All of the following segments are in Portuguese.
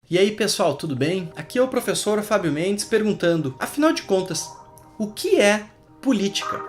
E aí pessoal, tudo bem? Aqui é o professor Fábio Mendes perguntando, afinal de contas, o que é política?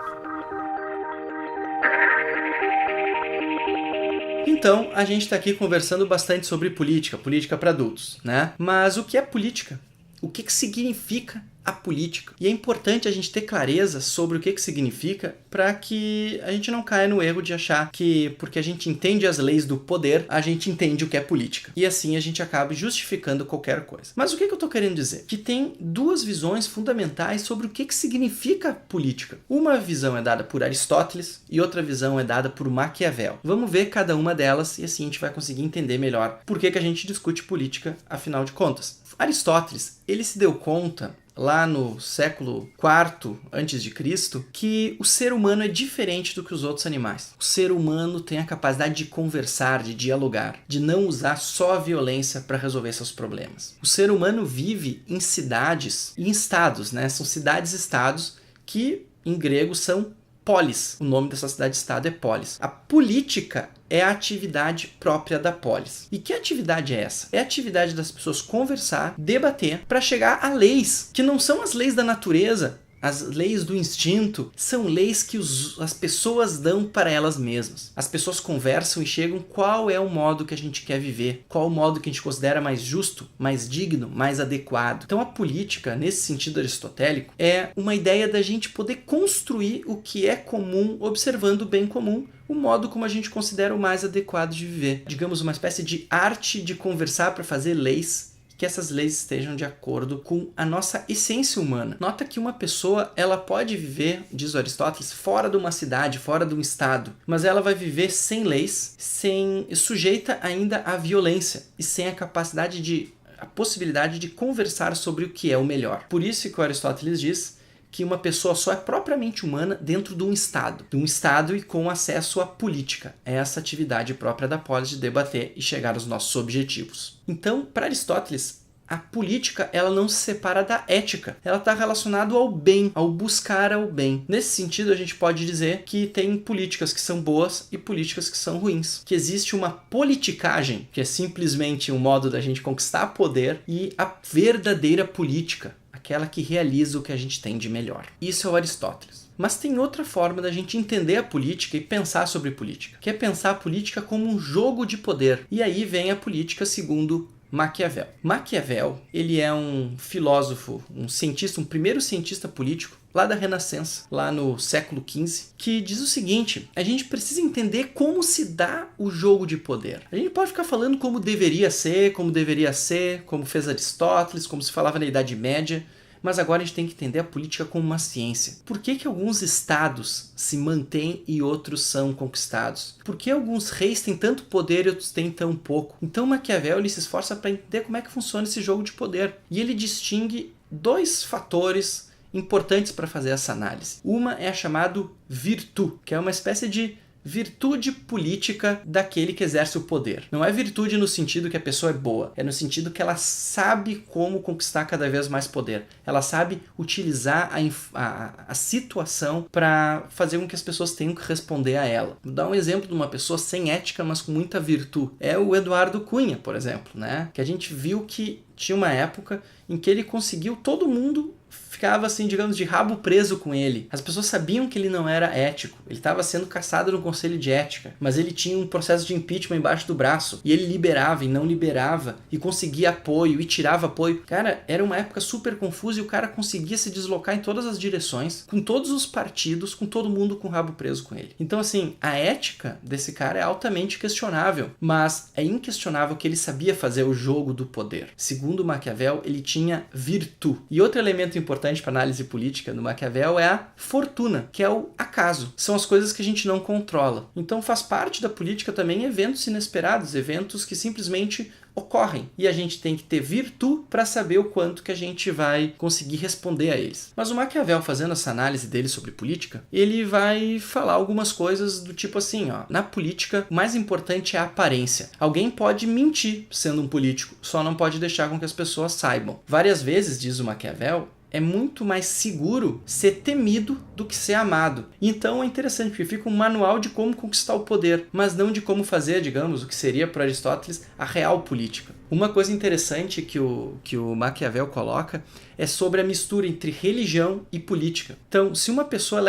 Então, a gente está aqui conversando bastante sobre política para adultos, né? Mas o que é política? O que significa a política? E é importante a gente ter clareza sobre o que significa para que a gente não caia no erro de achar que porque a gente entende as leis do poder, a gente entende o que é política. E assim a gente acaba justificando qualquer coisa. Mas o que eu estou querendo dizer? Que tem duas visões fundamentais sobre o que significa política. Uma visão é dada por Aristóteles e outra visão é dada por Maquiavel. Vamos ver cada uma delas e assim a gente vai conseguir entender melhor por que a gente discute política, afinal de contas. Aristóteles, ele se deu conta lá no século IV a.C., que o ser humano é diferente do que os outros animais. O ser humano tem a capacidade de conversar, de dialogar, de não usar só a violência para resolver seus problemas. O ser humano vive em cidades e em estados, né? São cidades-estados que, em grego, são polis. O nome dessa cidade-estado é polis. A política é a atividade própria da polis. E que atividade é essa? É a atividade das pessoas conversar, debater, para chegar a leis, que não são as leis da natureza, as leis do instinto, são leis que as pessoas dão para elas mesmas. As pessoas conversam e chegam qual é o modo que a gente quer viver, qual o modo que a gente considera mais justo, mais digno, mais adequado. Então a política, nesse sentido aristotélico, é uma ideia da gente poder construir o que é comum, observando o bem comum, o modo como a gente considera o mais adequado de viver. Digamos, uma espécie de arte de conversar para fazer leis, que essas leis estejam de acordo com a nossa essência humana. Nota que uma pessoa, ela pode viver, diz Aristóteles, fora de uma cidade, fora de um estado, mas ela vai viver sem leis, sujeita ainda à violência e sem a possibilidade de conversar sobre o que é o melhor. Por isso que Aristóteles diz que uma pessoa só é propriamente humana dentro de um estado e com acesso à política. É essa atividade própria da polis de debater e chegar aos nossos objetivos. Então, para Aristóteles, a política ela não se separa da ética. Ela está relacionada ao bem, ao buscar ao bem. Nesse sentido, a gente pode dizer que tem políticas que são boas e políticas que são ruins. Que existe uma politicagem, que é simplesmente um modo da gente conquistar poder, e a verdadeira política, aquela que realiza o que a gente tem de melhor. Isso é o Aristóteles. Mas tem outra forma da gente entender a política e pensar sobre política, que é pensar a política como um jogo de poder. E aí vem a política segundo Maquiavel. Maquiavel, ele é um filósofo, um cientista, um primeiro cientista político lá da Renascença, lá no século XV, que diz o seguinte: a gente precisa entender como se dá o jogo de poder. A gente pode ficar falando como deveria ser, como fez Aristóteles, como se falava na Idade Média, mas agora a gente tem que entender a política como uma ciência. Por que alguns estados se mantêm e outros são conquistados? Por que alguns reis têm tanto poder e outros têm tão pouco? Então Maquiavel ele se esforça para entender como é que funciona esse jogo de poder. E ele distingue dois fatores importantes para fazer essa análise. Uma é a chamada virtude, que é uma espécie de virtude política daquele que exerce o poder. Não é virtude no sentido que a pessoa é boa, é no sentido que ela sabe como conquistar cada vez mais poder. Ela sabe utilizar a situação para fazer com que as pessoas tenham que responder a ela. Vou dar um exemplo de uma pessoa sem ética, mas com muita virtude. É o Eduardo Cunha, por exemplo, né? Que a gente viu que tinha uma época em que ele conseguiu, todo mundo ficava assim, digamos, de rabo preso com ele. As pessoas sabiam que ele não era ético. Ele estava sendo caçado no Conselho de Ética, mas ele tinha um processo de impeachment embaixo do braço. E ele liberava e não liberava, e conseguia apoio e tirava apoio. Cara, era uma época super confusa e o cara conseguia se deslocar em todas as direções, com todos os partidos, com todo mundo com o rabo preso com ele. Então, assim, a ética desse cara é altamente questionável, mas é inquestionável que ele sabia fazer o jogo do poder. Segundo Maquiavel, ele tinha virtude. E outro elemento importante para análise política do Maquiavel é a fortuna, que é o acaso. São as coisas que a gente não controla. Então faz parte da política também eventos inesperados, eventos que simplesmente ocorrem. E a gente tem que ter virtude para saber o quanto que a gente vai conseguir responder a eles. Mas o Maquiavel, fazendo essa análise dele sobre política, ele vai falar algumas coisas do tipo assim, ó, na política o mais importante é a aparência. Alguém pode mentir sendo um político, só não pode deixar com que as pessoas saibam. Várias vezes, diz o Maquiavel, é muito mais seguro ser temido do que ser amado. Então é interessante, porque fica um manual de como conquistar o poder, mas não de como fazer, digamos, o que seria para Aristóteles a real política. Uma coisa interessante que o Maquiavel coloca é sobre a mistura entre religião e política. Então, se uma pessoa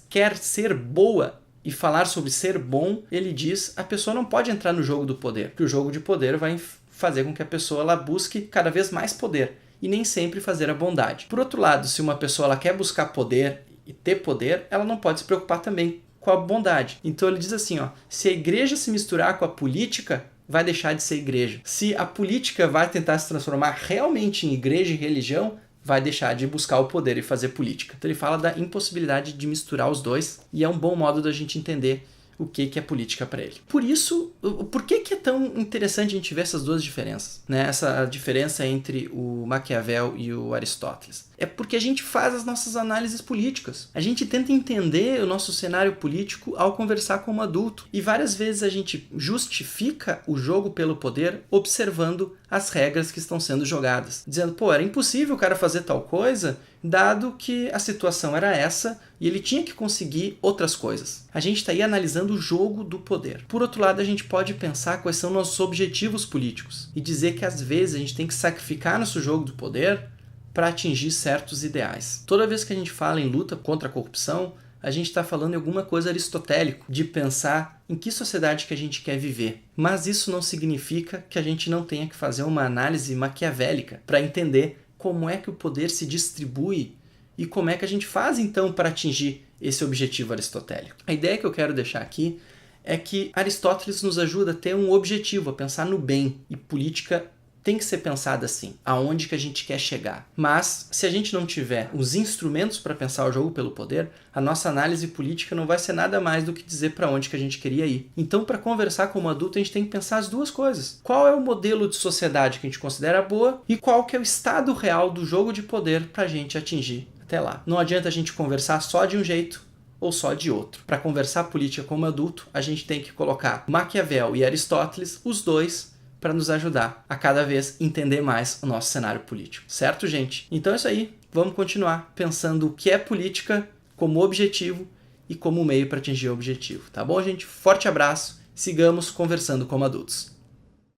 quer ser boa e falar sobre ser bom, ele diz a pessoa não pode entrar no jogo do poder, porque o jogo de poder vai fazer com que a pessoa ela busque cada vez mais poder e nem sempre fazer a bondade. Por outro lado, se uma pessoa ela quer buscar poder e ter poder, ela não pode se preocupar também com a bondade. Então ele diz assim, se a igreja se misturar com a política, vai deixar de ser igreja. Se a política vai tentar se transformar realmente em igreja e religião, vai deixar de buscar o poder e fazer política. Então ele fala da impossibilidade de misturar os dois e é um bom modo da gente entender o que é política para ele. Por isso, por que é tão interessante a gente ver essas duas diferenças? Né? Essa diferença entre o Maquiavel e o Aristóteles. É porque a gente faz as nossas análises políticas. A gente tenta entender o nosso cenário político ao conversar como adulto. E várias vezes a gente justifica o jogo pelo poder observando as regras que estão sendo jogadas. Dizendo, era impossível o cara fazer tal coisa, dado que a situação era essa e ele tinha que conseguir outras coisas. A gente está aí analisando o jogo do poder. Por outro lado, a gente pode pensar quais são nossos objetivos políticos e dizer que às vezes a gente tem que sacrificar nosso jogo do poder para atingir certos ideais. Toda vez que a gente fala em luta contra a corrupção, a gente está falando em alguma coisa aristotélico, de pensar em que sociedade que a gente quer viver. Mas isso não significa que a gente não tenha que fazer uma análise maquiavélica para entender como é que o poder se distribui e como é que a gente faz então para atingir esse objetivo aristotélico. A ideia que eu quero deixar aqui é que Aristóteles nos ajuda a ter um objetivo, a pensar no bem, e política tem que ser pensada assim, aonde que a gente quer chegar. Mas, se a gente não tiver os instrumentos para pensar o jogo pelo poder, a nossa análise política não vai ser nada mais do que dizer para onde que a gente queria ir. Então, para conversar como adulto, a gente tem que pensar as duas coisas. Qual é o modelo de sociedade que a gente considera boa e qual que é o estado real do jogo de poder para a gente atingir até lá. Não adianta a gente conversar só de um jeito ou só de outro. Para conversar política como adulto, a gente tem que colocar Maquiavel e Aristóteles, os dois, para nos ajudar a cada vez entender mais o nosso cenário político. Certo, gente? Então é isso aí. Vamos continuar pensando o que é política como objetivo e como meio para atingir o objetivo. Tá bom, gente? Forte abraço. Sigamos conversando como adultos.